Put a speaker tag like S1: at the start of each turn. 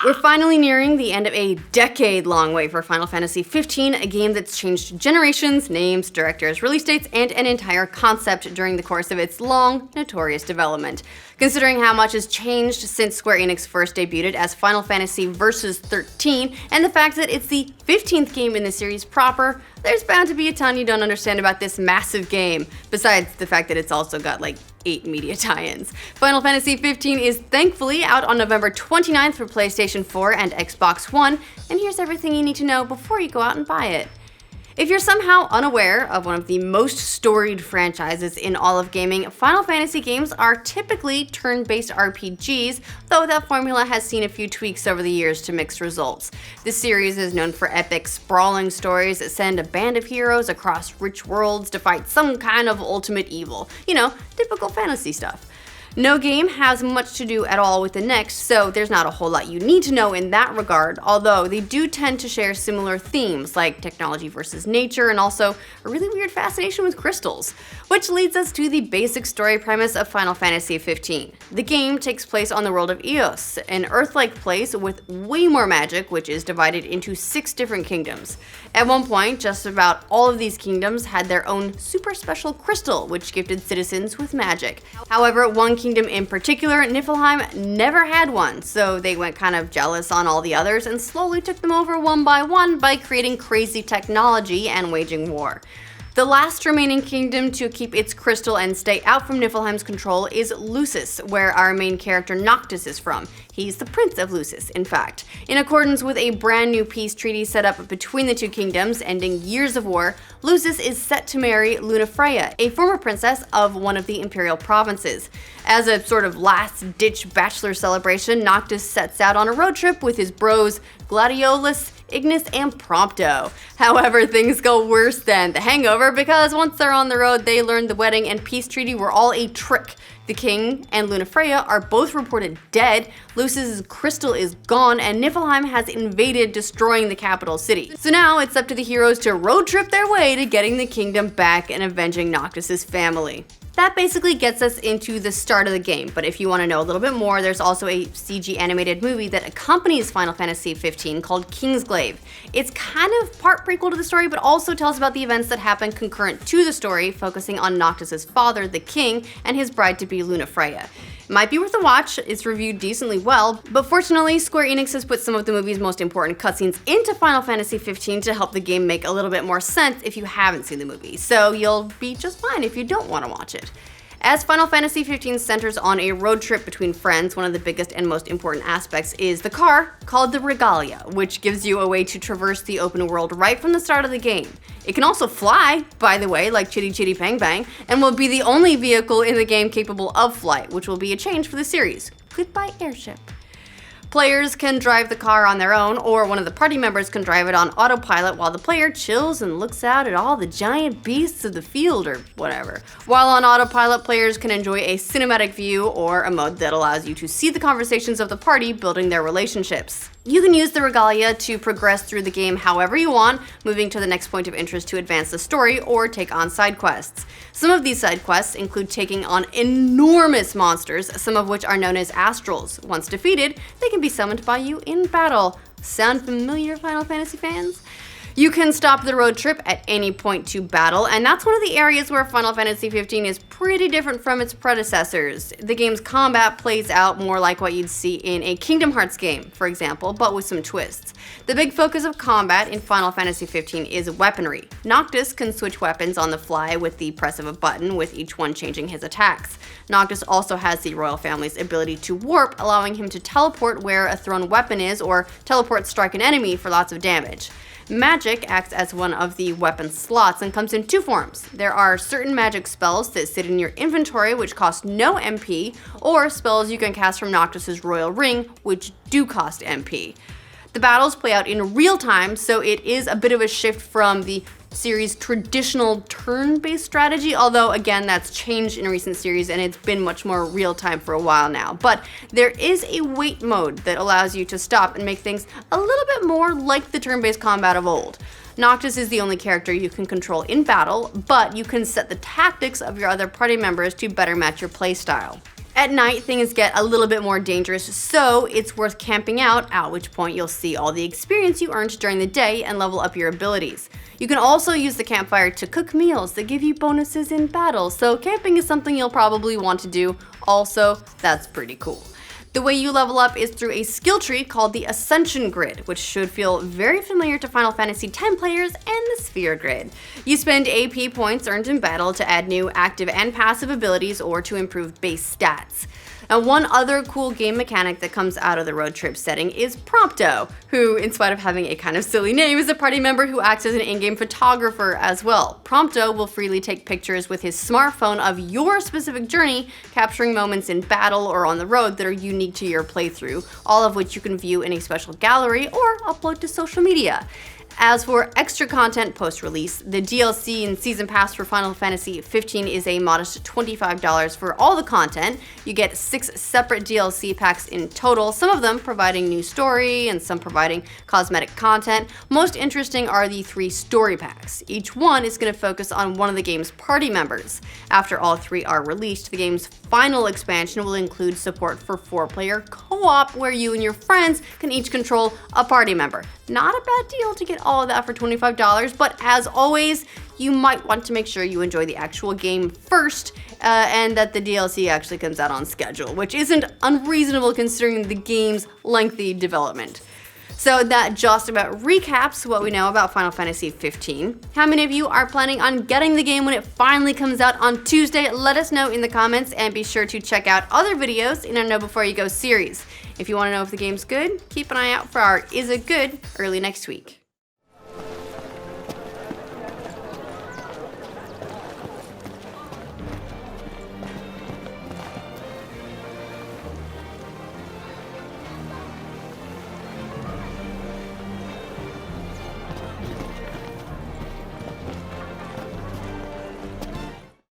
S1: We're finally nearing the end of a decade-long wait for Final Fantasy XV, a game that's changed generations, names, directors, release dates, and an entire concept during the course of its long, notorious development. Considering how much has changed since Square Enix first debuted as Final Fantasy Versus 13, and the fact that it's the 15th game in the series proper, there's bound to be a ton you don't understand about this massive game, besides the fact that it's also got like 8 media tie-ins. Final Fantasy XV is thankfully out on November 29th for PlayStation 4 and Xbox One, and here's everything you need to know before you go out and buy it. If you're somehow unaware of one of the most storied franchises in all of gaming, Final Fantasy games are typically turn-based RPGs, though that formula has seen a few tweaks over the years to mixed results. This series is known for epic, sprawling stories that send a band of heroes across rich worlds to fight some kind of ultimate evil. You know, typical fantasy stuff. No game has much to do at all with the next, so there's not a whole lot you need to know in that regard, although they do tend to share similar themes like technology versus nature and also a really weird fascination with crystals. Which leads us to the basic story premise of Final Fantasy XV. The game takes place on the world of Eos, an Earth-like place with way more magic, which is divided into 6 different kingdoms. At one point, just about all of these kingdoms had their own super special crystal, which gifted citizens with magic. However, one kingdom in particular, Niflheim, never had one, so they went kind of jealous on all the others and slowly took them over one by creating crazy technology and waging war. The last remaining kingdom to keep its crystal and stay out from Niflheim's control is Lucis, where our main character Noctis is from. He's the Prince of Lucis, in fact. In accordance with a brand new peace treaty set up between the two kingdoms, ending years of war, Lucis is set to marry Lunafreya, a former princess of one of the imperial provinces. As a sort of last-ditch bachelor celebration, Noctis sets out on a road trip with his bros Gladiolus, Ignis, and Prompto. However, things go worse than The Hangover because once they're on the road, they learn the wedding and peace treaty were all a trick. The king and Lunafreya are both reported dead, Lucis's crystal is gone, and Niflheim has invaded, destroying the capital city. So now it's up to the heroes to road trip their way to getting the kingdom back and avenging Noctis's family. That basically gets us into the start of the game, but if you want to know a little bit more, there's also a CG animated movie that accompanies Final Fantasy XV called Kingsglaive. It's kind of part prequel to the story, but also tells about the events that happen concurrent to the story, focusing on Noctis's father, the king, and his bride-to-be Lunafreya. It might be worth a watch, it's reviewed decently well, but fortunately Square Enix has put some of the movie's most important cutscenes into Final Fantasy XV to help the game make a little bit more sense if you haven't seen the movie, so you'll be just fine if you don't want to watch it. As Final Fantasy XV centers on a road trip between friends, one of the biggest and most important aspects is the car, called the Regalia, which gives you a way to traverse the open world right from the start of the game. It can also fly, by the way, like Chitty Chitty Bang Bang, and will be the only vehicle in the game capable of flight, which will be a change for the series. Goodbye, airship. Players can drive the car on their own, or one of the party members can drive it on autopilot while the player chills and looks out at all the giant beasts of the field or whatever. While on autopilot, players can enjoy a cinematic view or a mode that allows you to see the conversations of the party building their relationships. You can use the Regalia to progress through the game however you want, moving to the next point of interest to advance the story or take on side quests. Some of these side quests include taking on enormous monsters, some of which are known as Astrals. Once defeated, they can be summoned by you in battle. Sound familiar, Final Fantasy fans? You can stop the road trip at any point to battle, and that's one of the areas where Final Fantasy XV is pretty different from its predecessors. The game's combat plays out more like what you'd see in a Kingdom Hearts game, for example, but with some twists. The big focus of combat in Final Fantasy XV is weaponry. Noctis can switch weapons on the fly with the press of a button, with each one changing his attacks. Noctis also has the royal family's ability to warp, allowing him to teleport where a thrown weapon is, or teleport strike an enemy for lots of damage. Magic acts as one of the weapon slots and comes in 2 forms. There are certain magic spells that sit in your inventory which cost no MP, or spells you can cast from Noctis's royal ring which do cost MP. The battles play out in real time, so it is a bit of a shift from the series' traditional turn-based strategy, although again that's changed in recent series and it's been much more real-time for a while now. But there is a wait mode that allows you to stop and make things a little bit more like the turn-based combat of old. Noctis is the only character you can control in battle, but you can set the tactics of your other party members to better match your playstyle. At night, things get a little bit more dangerous, so it's worth camping out, at which point you'll see all the experience you earned during the day and level up your abilities. You can also use the campfire to cook meals that give you bonuses in battle, so camping is something you'll probably want to do. Also, that's pretty cool. The way you level up is through a skill tree called the Ascension Grid, which should feel very familiar to Final Fantasy X players, and the Sphere Grid. You spend AP points earned in battle to add new active and passive abilities or to improve base stats. Now, one other cool game mechanic that comes out of the road trip setting is Prompto, who, in spite of having a kind of silly name, is a party member who acts as an in-game photographer as well. Prompto will freely take pictures with his smartphone of your specific journey, capturing moments in battle or on the road that are unique to your playthrough, all of which you can view in a special gallery or upload to social media. As for extra content post-release, the DLC and Season Pass for Final Fantasy XV is a modest $25 for all the content. You get 6 separate DLC packs in total, some of them providing new story and some providing cosmetic content. Most interesting are the 3 story packs. Each one is going to focus on one of the game's party members. After all 3 are released, the game's final expansion will include support for 4-player co-op, where you and your friends can each control a party member. Not a bad deal to get all of that for $25, but as always, you might want to make sure you enjoy the actual game first, and that the DLC actually comes out on schedule, which isn't unreasonable considering the game's lengthy development. So that just about recaps what we know about Final Fantasy XV. How many of you are planning on getting the game when it finally comes out on Tuesday? Let us know in the comments, and be sure to check out other videos in our Know Before You Go series. If you want to know if the game's good, keep an eye out for our Is It Good early next week.